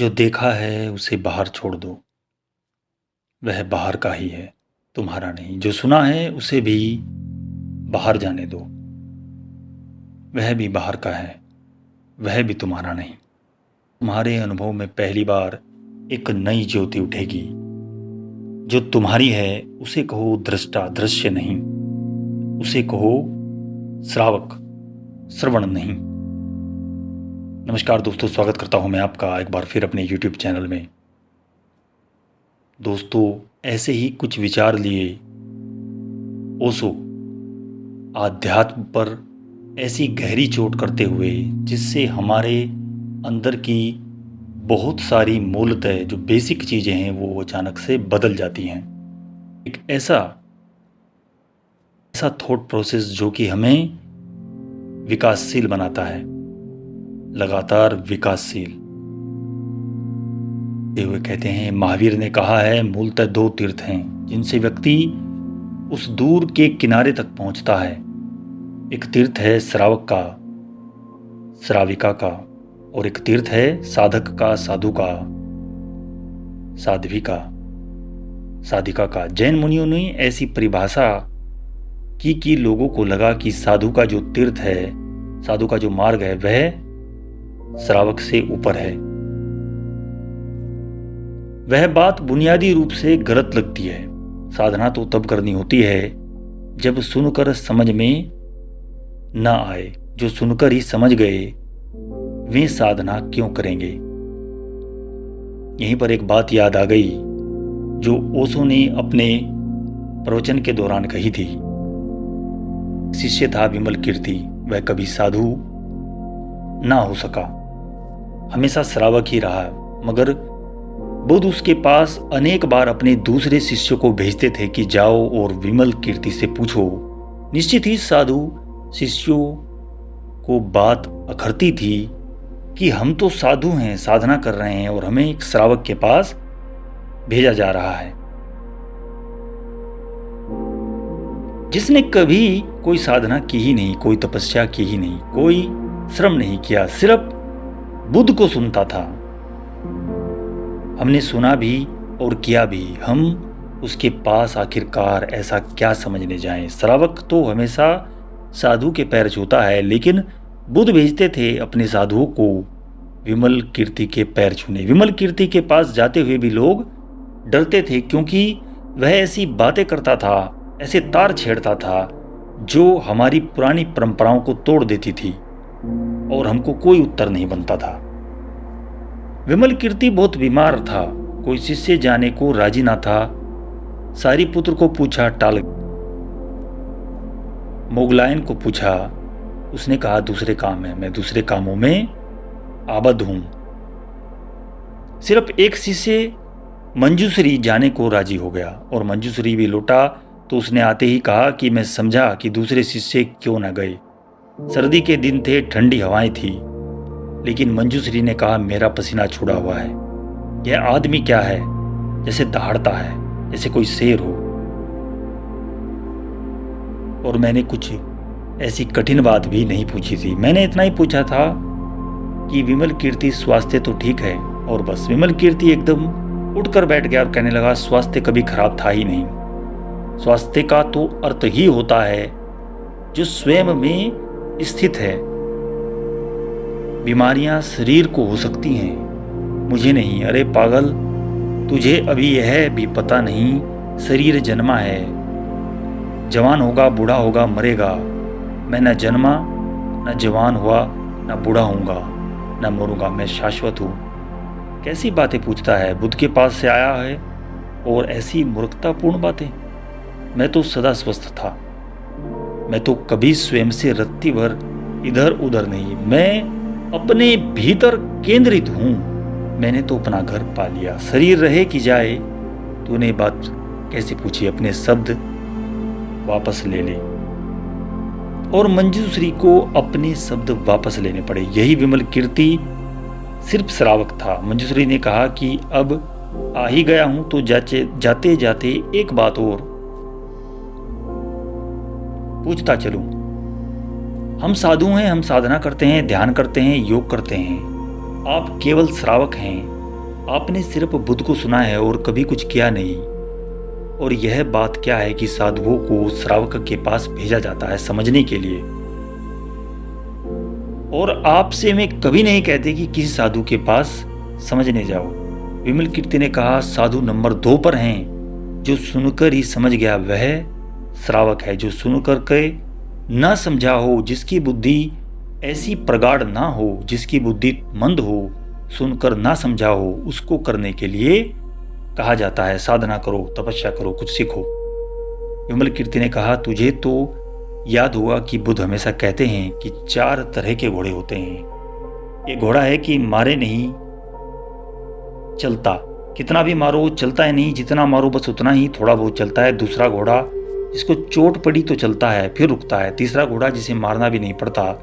जो देखा है उसे बाहर छोड़ दो, वह बाहर का ही है, तुम्हारा नहीं। जो सुना है उसे भी बाहर जाने दो, वह भी बाहर का है, वह भी तुम्हारा नहीं। तुम्हारे अनुभव में पहली बार एक नई ज्योति उठेगी। जो तुम्हारी है उसे कहो दृष्टा, दृश्य नहीं। उसे कहो श्रावक, श्रवण नहीं। नमस्कार दोस्तों, स्वागत करता हूं मैं आपका एक बार फिर अपने YouTube चैनल में। दोस्तों, ऐसे ही कुछ विचार लिए ओशो आध्यात्म पर ऐसी गहरी चोट करते हुए जिससे हमारे अंदर की बहुत सारी मूलतः जो बेसिक चीज़ें हैं वो अचानक से बदल जाती हैं। एक ऐसा थॉट प्रोसेस जो कि हमें विकासशील बनाता है, लगातार विकासशील। हुए कहते हैं, महावीर ने कहा है, मूलतः दो तीर्थ हैं जिनसे व्यक्ति उस दूर के किनारे तक पहुंचता है। एक तीर्थ है श्रावक का, श्राविका का, और एक तीर्थ है साधक का, साधु का, साध्वी का, साधिका का। जैन मुनियों ने ऐसी परिभाषा की कि लोगों को लगा कि साधु का जो तीर्थ है, साधु का जो मार्ग है, वह श्रावक से ऊपर है। वह बात बुनियादी रूप से गलत लगती है। साधना तो तब करनी होती है जब सुनकर समझ में ना आए। जो सुनकर ही समझ गए वे साधना क्यों करेंगे। यहीं पर एक बात याद आ गई जो ओशो ने अपने प्रवचन के दौरान कही थी। शिष्य था विमल कीर्ति, वह कभी साधु ना हो सका, हमेशा श्रावक ही रहा। मगर बुद्ध उसके पास अनेक बार अपने दूसरे शिष्यों को भेजते थे कि जाओ और विमल कीर्ति से पूछो। निश्चित ही साधु शिष्यों को बात अखरती थी कि हम तो साधु हैं, साधना कर रहे हैं, और हमें एक श्रावक के पास भेजा जा रहा है जिसने कभी कोई साधना की ही नहीं, कोई तपस्या की ही नहीं, कोई श्रम नहीं किया, सिर्फ बुद्ध को सुनता था। हमने सुना भी और किया भी, हम उसके पास आखिरकार ऐसा क्या समझने जाएं। श्रावक तो हमेशा साधु के पैर छूता है, लेकिन बुद्ध भेजते थे अपने साधुओं को विमल कीर्ति के पैर छूने। विमल कीर्ति के पास जाते हुए भी लोग डरते थे, क्योंकि वह ऐसी बातें करता था, ऐसे तार छेड़ता था जो हमारी पुरानी परंपराओं को तोड़ देती थी और हमको कोई उत्तर नहीं बनता था। विमल कीर्ति बहुत बीमार था, कोई शिष्य जाने को राजी ना था। सारीपुत्र को पूछा, टाल। मोगलायन को पूछा, उसने कहा दूसरे काम है, मैं दूसरे कामों में आबद्ध हूं। सिर्फ एक शिष्य मंजूश्री जाने को राजी हो गया, और मंजूश्री भी लौटा तो उसने आते ही कहा कि मैं समझा कि दूसरे शिष्य क्यों ना गए। सर्दी के दिन थे, ठंडी हवाएं थी, लेकिन मंजूश्री ने कहा मेरा पसीना छूटा हुआ है। यह आदमी क्या है, जैसे दहाड़ता है, जैसे कोई शेर हो। और मैंने कुछ ऐसी कठिन बात भी नहीं पूछी थी। मैंने इतना ही पूछा था कि विमल कीर्ति स्वास्थ्य तो ठीक है, और बस। विमल कीर्ति एकदम उठकर बैठ गया और कहने लगा, स्वास्थ्य कभी खराब था ही नहीं। स्वास्थ्य का तो अर्थ ही होता है जो स्वयं में स्थित है। बीमारियां शरीर को हो सकती हैं, मुझे नहीं। अरे पागल, तुझे अभी यह भी पता नहीं शरीर जन्मा है, जवान होगा, बूढ़ा होगा, मरेगा। मैं न जन्मा, न जवान हुआ, न बूढ़ा होऊंगा, न मरूंगा, मैं शाश्वत हूँ। कैसी बातें पूछता है, बुद्ध के पास से आया है और ऐसी मूर्खतापूर्ण बातें। मैं तो सदा स्वस्थ था, मैं तो कभी स्वयं से रत्ती भर इधर उधर नहीं, मैं अपने भीतर केंद्रित हूं। मैंने तो अपना घर पा लिया, शरीर रहे कि जाए। तूने बात कैसे पूछी, अपने शब्द वापस ले ले। और मंजूश्री को अपने शब्द वापस लेने पड़े। यही विमल कीर्ति सिर्फ श्रावक था। मंजूश्री ने कहा कि अब आ ही गया हूं तो जाते जाते एक बात और पूछता चलूं। हम साधु हैं, हम साधना करते हैं, ध्यान करते हैं, योग करते हैं। आप केवल श्रावक हैं, आपने सिर्फ बुद्ध को सुना है और कभी कुछ किया नहीं। और यह बात क्या है कि साधुओं को श्रावक के पास भेजा जाता है समझने के लिए, और आपसे मैं कभी नहीं कहते कि किसी साधु के पास समझने जाओ। विमल कीर्ति ने कहा, साधु नंबर 2 पर हैं। जो सुनकर ही समझ गया वह श्रावक है। जो सुनकर के न समझा हो, जिसकी बुद्धि ऐसी प्रगाढ़ ना हो, जिसकी बुद्धि मंद हो, सुनकर ना समझा हो, उसको करने के लिए कहा जाता है साधना करो, तपस्या करो, कुछ सीखो। विमल कीर्ति ने कहा, तुझे तो याद हुआ कि बुद्ध हमेशा कहते हैं कि 4 तरह के घोड़े होते हैं। एक घोड़ा है कि मारे नहीं चलता, कितना भी मारो चलता है नहीं, जितना मारो बस उतना ही थोड़ा बहुत चलता है। दूसरा घोड़ा जिसको चोट पड़ी तो चलता है फिर रुकता है। तीसरा घोड़ा जिसे मारना भी नहीं पड़ता,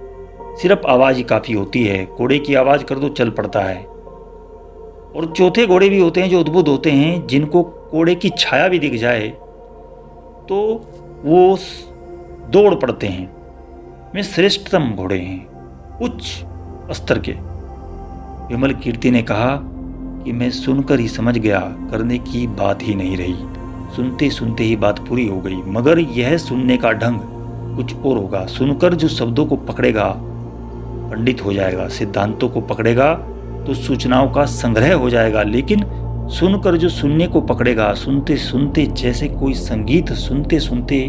सिर्फ आवाज ही काफी होती है, घोड़े की आवाज कर दो चल पड़ता है। और चौथे घोड़े भी होते हैं जो अद्भुत होते हैं, जिनको घोड़े की छाया भी दिख जाए तो वो दौड़ पड़ते हैं। वे श्रेष्ठतम घोड़े हैं, उच्च स्तर के। विमल कीर्ति ने कहा कि मैं सुनकर ही समझ गया, करने की बात ही नहीं रही। सुनते सुनते ही बात पूरी हो गई, मगर यह सुनने का ढंग कुछ और होगा। सुनकर जो शब्दों को पकड़ेगा पंडित हो जाएगा, सिद्धांतों को पकड़ेगा तो सूचनाओं का संग्रह हो जाएगा। लेकिन सुनकर जो सुनने को पकड़ेगा, सुनते सुनते जैसे कोई संगीत सुनते सुनते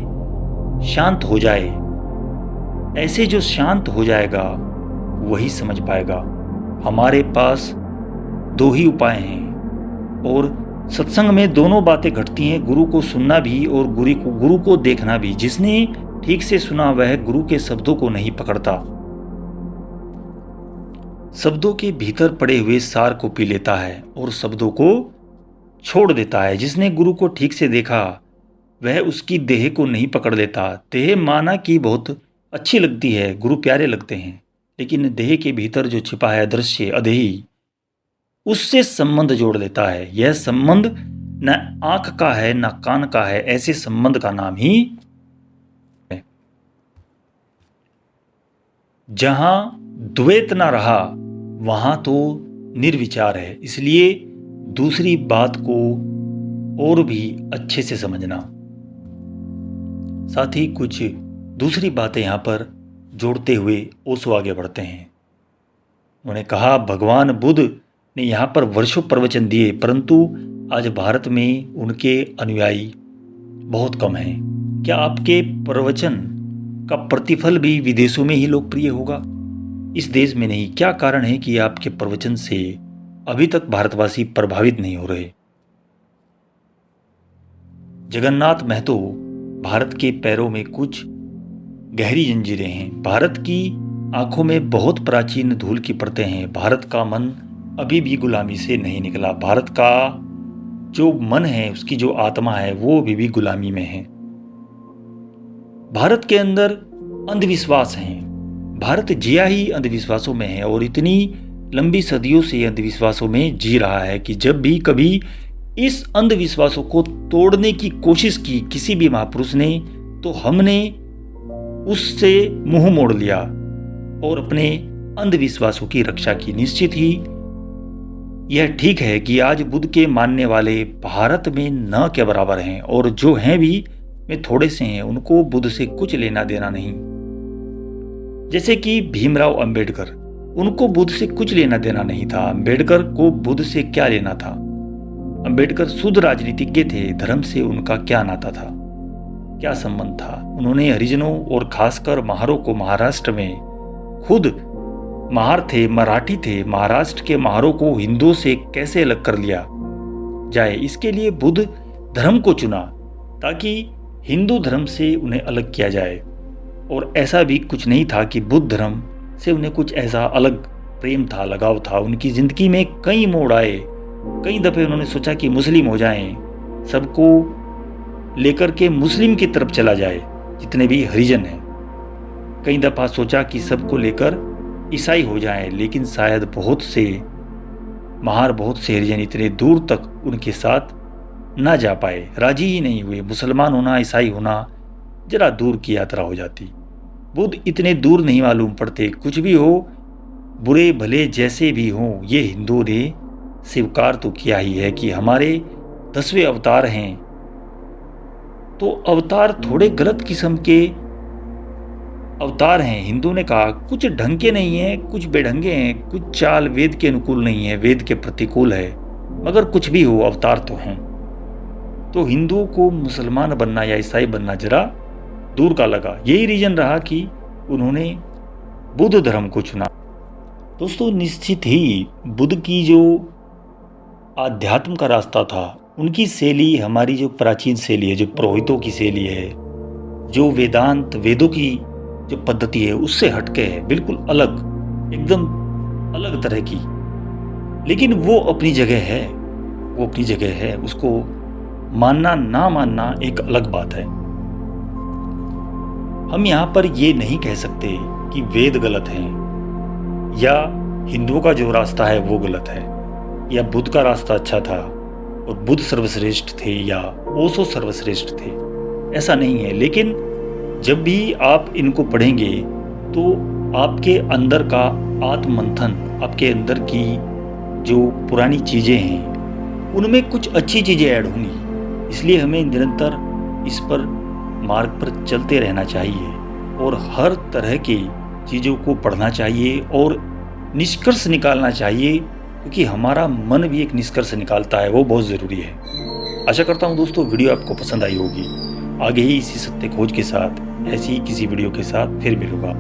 शांत हो जाए, ऐसे जो शांत हो जाएगा वही समझ पाएगा। हमारे पास 2 ही उपाय हैं और सत्संग में दोनों बातें घटती हैं, गुरु को सुनना भी और गुरु को देखना भी। जिसने ठीक से सुना वह गुरु के शब्दों को नहीं पकड़ता, शब्दों के भीतर पड़े हुए सार को पी लेता है और शब्दों को छोड़ देता है। जिसने गुरु को ठीक से देखा वह उसकी देह को नहीं पकड़ लेता। देह माना कि बहुत अच्छी लगती है, गुरु प्यारे लगते हैं, लेकिन देह के भीतर जो छिपा है अदृश्य अदेही, उससे संबंध जोड़ लेता है। यह संबंध न आंख का है न कान का है, ऐसे संबंध का नाम ही है। जहां द्वैत न रहा वहां तो निर्विचार है। इसलिए दूसरी बात को और भी अच्छे से समझना। साथ ही कुछ दूसरी बातें यहां पर जोड़ते हुए ओशो आगे बढ़ते हैं। उन्होंने कहा, भगवान बुद्ध ने यहाँ पर वर्षों प्रवचन दिए, परंतु आज भारत में उनके अनुयायी बहुत कम हैं। क्या आपके प्रवचन का प्रतिफल भी विदेशों में ही लोकप्रिय होगा, इस देश में नहीं? क्या कारण है कि आपके प्रवचन से अभी तक भारतवासी प्रभावित नहीं हो रहे? जगन्नाथ महतो, भारत के पैरों में कुछ गहरी जंजीरें हैं। भारत की आंखों में बहुत प्राचीन धूल की परतें हैं। भारत का मन अभी भी गुलामी से नहीं निकला। भारत का जो मन है, उसकी जो आत्मा है, वो अभी भी गुलामी में है। भारत के अंदर अंधविश्वास हैं। भारत जिया ही अंधविश्वासों में है और इतनी लंबी सदियों से अंधविश्वासों में जी रहा है कि जब भी कभी इस अंधविश्वासों को तोड़ने की कोशिश की किसी भी महापुरुष ने, तो हमने उससे मुंह मोड़ लिया और अपने अंधविश्वासों की रक्षा की। निश्चित ही यह ठीक है कि आज बुद्ध के मानने वाले भारत में न के बराबर हैं, और जो हैं भी वे थोड़े से हैं, उनको बुद्ध से कुछ लेना देना नहीं। जैसे कि भीमराव अंबेडकर, उनको बुद्ध से कुछ लेना देना नहीं था। अंबेडकर को बुद्ध से क्या लेना था? अंबेडकर शुद्ध राजनीतिज्ञ थे, धर्म से उनका क्या नाता था, क्या संबंध था? उन्होंने हरिजनों और खासकर महारों को, महाराष्ट्र में खुद महार थे, मराठी थे, महाराष्ट्र के महारों को हिंदुओं से कैसे अलग कर लिया जाए, इसके लिए बुद्ध धर्म को चुना ताकि हिंदू धर्म से उन्हें अलग किया जाए। और ऐसा भी कुछ नहीं था कि बुद्ध धर्म से उन्हें कुछ ऐसा अलग प्रेम था, लगाव था। उनकी जिंदगी में कई मोड़ आए, कई दफे उन्होंने सोचा कि मुस्लिम हो जाएं, सबको लेकर के मुस्लिम की तरफ चला जाए, जितने भी हरिजन हैं। कई दफा सोचा कि सबको लेकर ईसाई हो जाएं, लेकिन शायद बहुत से हरिजन इतने दूर तक उनके साथ ना जा पाए, राजी ही नहीं हुए। मुसलमान होना, ईसाई होना जरा दूर की यात्रा हो जाती। बुद्ध इतने दूर नहीं मालूम पड़ते। कुछ भी हो, बुरे भले जैसे भी हों, ये हिंदुओं ने स्वीकार तो किया ही है कि हमारे 10वें अवतार हैं, तो अवतार थोड़े गलत किस्म के अवतार हैं। हिंदू ने कहा कुछ ढंग के नहीं है, कुछ बेढंगे हैं, कुछ चाल वेद के अनुकूल नहीं है, वेद के प्रतिकूल है, मगर कुछ भी हो अवतार तो हैं। तो हिंदुओं को मुसलमान बनना या ईसाई बनना जरा दूर का लगा। यही रीजन रहा कि उन्होंने बुद्ध धर्म को चुना। दोस्तों, निश्चित ही बुद्ध की जो आध्यात्म का रास्ता था, उनकी शैली हमारी जो प्राचीन शैली है, जो पुरोहितों की शैली है, जो वेदांत वेदों की जो पद्धति है, उससे हटके है, बिल्कुल अलग, एकदम अलग तरह की। लेकिन वो अपनी जगह है, वो अपनी जगह है। उसको मानना ना मानना एक अलग बात है। हम यहाँ पर ये नहीं कह सकते कि वेद गलत हैं या हिंदुओं का जो रास्ता है वो गलत है, या बुद्ध का रास्ता अच्छा था और बुद्ध सर्वश्रेष्ठ थे या ओशो सर्वश्रेष्ठ थे, ऐसा नहीं है। लेकिन जब भी आप इनको पढ़ेंगे तो आपके अंदर का आत्ममंथन, आपके अंदर की जो पुरानी चीज़ें हैं, उनमें कुछ अच्छी चीज़ें ऐड होंगी। इसलिए हमें निरंतर इस पर मार्ग पर चलते रहना चाहिए और हर तरह की चीज़ों को पढ़ना चाहिए और निष्कर्ष निकालना चाहिए, क्योंकि हमारा मन भी एक निष्कर्ष निकालता है, वो बहुत ज़रूरी है। आशा करता हूँ दोस्तों वीडियो आपको पसंद आई होगी। आगे ही इसी सत्य खोज के साथ, ऐसी ही किसी वीडियो के साथ फिर मिलूंगा।